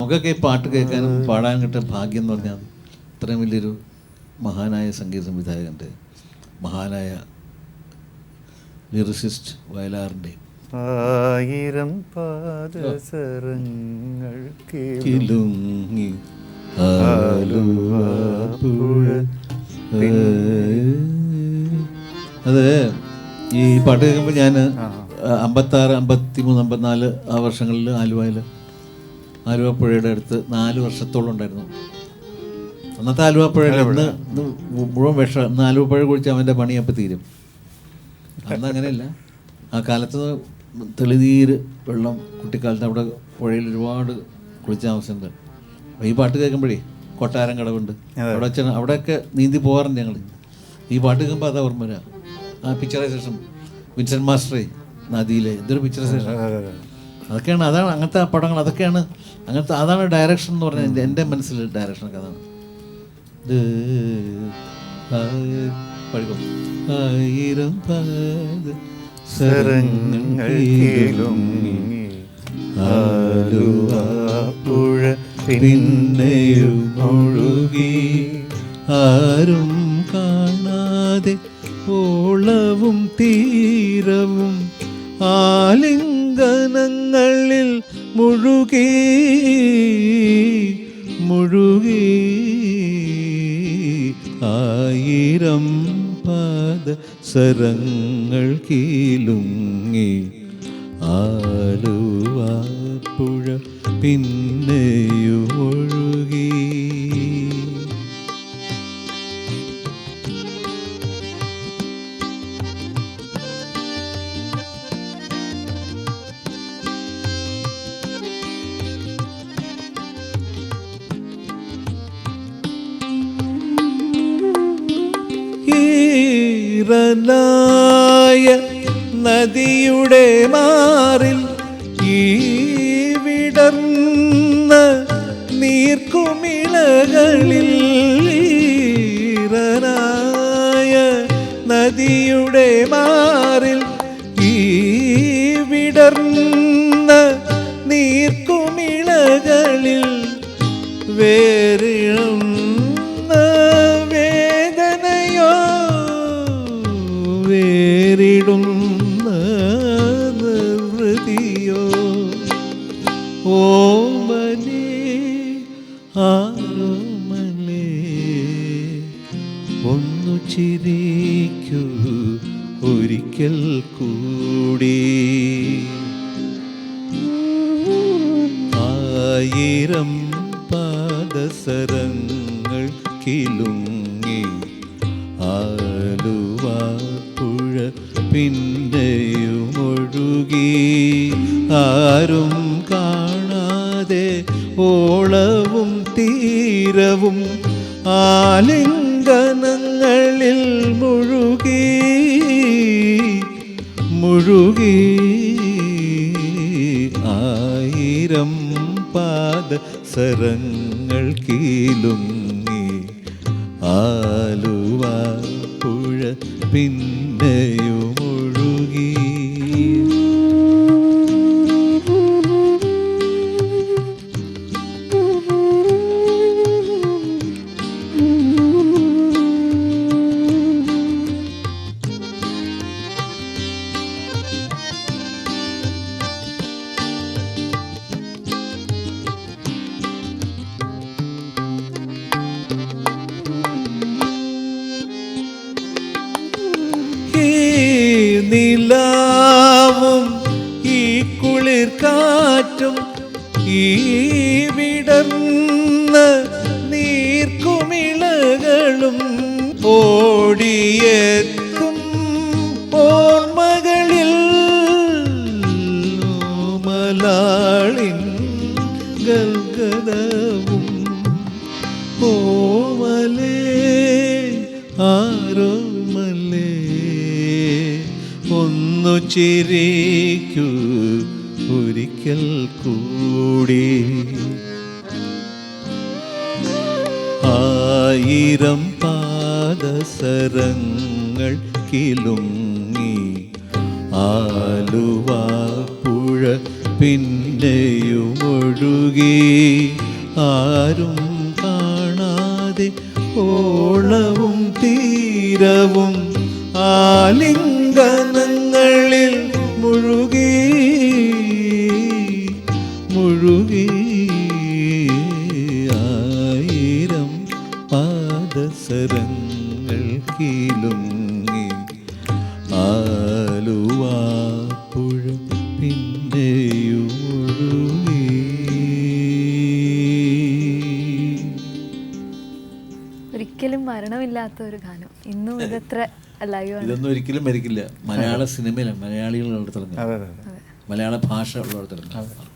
നമുക്കൊക്കെ ഈ പാട്ട് കേൾക്കാനും പാടാനും കിട്ടിയ ഭാഗ്യം എന്ന് പറഞ്ഞാൽ ഇത്രയും വലിയൊരു മഹാനായ സംഗീത സംവിധായകൻ്റെ, മഹാനായ ലിറിസിസ്റ്റ് വയലാറിൻ്റെ ആയിരം പാദസരങ്ങൾ കിലുങ്ങി അത് ഈ പാട്ട് കേൾക്കുമ്പോൾ ഞാൻ 56, 53, 54 ആ വർഷങ്ങളിൽ ആലുവ പുഴയുടെ അടുത്ത് 4 വർഷത്തോളം ഉണ്ടായിരുന്നു. അന്നത്തെ ആലുവ പുഴയിൽ ഇന്ന് മുഴുവൻ വിഷം. ഇന്ന് ആലുവ പുഴ കുഴിച്ച് അവൻ്റെ പണി അപ്പം തീരും. അന്ന് അങ്ങനെയല്ല. ആ കാലത്ത് തെളിനീര് വെള്ളം കുട്ടിക്കാലത്ത് അവിടെ പുഴയിൽ ഒരുപാട് കുളിച്ച താമസമുണ്ട്. ഈ പാട്ട് കേൾക്കുമ്പോഴേ കൊട്ടാരം കടവുണ്ട്, അവിടെ വെച്ചാണ്, അവിടെയൊക്കെ നീന്തി പോകാറുണ്ട് ഞങ്ങൾ. ഈ പാട്ട് കേൾക്കുമ്പോൾ അതാ ഓർമ്മ വരിക. ആ പിക്ചറൈസേഷൻ വിൻസെൻ്റ് മാസ്റ്ററെ നദിയിലെ എന്തൊരു പിക്ചറൈസേഷൻ. അതൊക്കെയാണ്, അതാണ് അങ്ങനത്തെ പടങ്ങൾ, അതൊക്കെയാണ് അങ്ങനത്തെ, അതാണ് ഡയറക്ഷൻ എന്ന് പറഞ്ഞാൽ എൻ്റെ മനസ്സിൽ ഡയറക്ഷനൊക്കെ അതാണ്. പഠിക്കും ആയിരം പുഴ പിന്നെയും ഒഴുകി ആരും കാണാതെ ഓളവും തീരവും ആലിംഗനങ്ങളിൽ മുഴുകി മുഴുകി ആയിരം പാദസരങ്ങൾ കീലുങ്ങി ആലുവ പുഴ പിന്നെയും ഒഴുകി. ഈറനായ നദിയുടെ മാറിൽ ഈ വിടർന്ന നീർക്കുമിളകളിൽ, ഈറനായ നദിയുടെ മാറിൽ ഈ വിടർന്ന നീർക്കുമിളകളിൽ വേറിടുന്ന വേദനയോ വേറിടുന്ന നിർവൃതിയോ ഓമനേ ആരോമലേ ഒന്നു ചിരിക്കൂ ഒരിക്കൽ കൂടി. ആയിരം പാദസരങ്ങൾ കിലുങ്ങി ആലുവ പുഴ പിന്നെയും ഒഴുകി ആരും കാണാതെ ഓളവും തീരവും ആലിംഗനങ്ങളിൽ മുഴുകി മുഴുകി ആയിരം പാദസരങ്ങൾ കീലുങ്ങി ആലുവ പുഴ പിന്നെയും ഒഴുകി. നിലാവും ഈ കുളിർ കാറ്റും ഈ വിടർന്ന നീർക്കുമിളകളും ഓടിയെത്തും ഓർമ്മകളിൽ മലാളിൻ ഗൽഗതവും ഓമലേ ആരോമലേ ഒന്നു ചിരിക്കൂ ഒരിക്കൽ കൂടി. ആയിരം പാദസരങ്ങൾ കിലുങ്ങി ആലുവ പുഴ പിന്നെയും ഒഴുകി ആരും കാണാതെ ഓളവും തീരവും ആലിംഗനങ്ങളിൽ മുഴുകി മുഴുകി ആയിരം പാദസരങ്ങൾ കീലുങ്ങി ആലുവാപ്പുഴ പിന്നെയും ഒഴുകി. ഒരിക്കലും മരണമില്ലാത്ത ഒരു ഗാനം, ഇന്നും ഇതത്ര ലൈവ് ആണ്. ഇതൊന്നും ഒരിക്കലും മരിക്കില്ല. മലയാള സിനിമയിലാണ്, മലയാളികളുള്ളിടത്തിറങ്ങും, അതെ അതെ മലയാള ഭാഷ ഉള്ളിടത്തിറങ്ങും.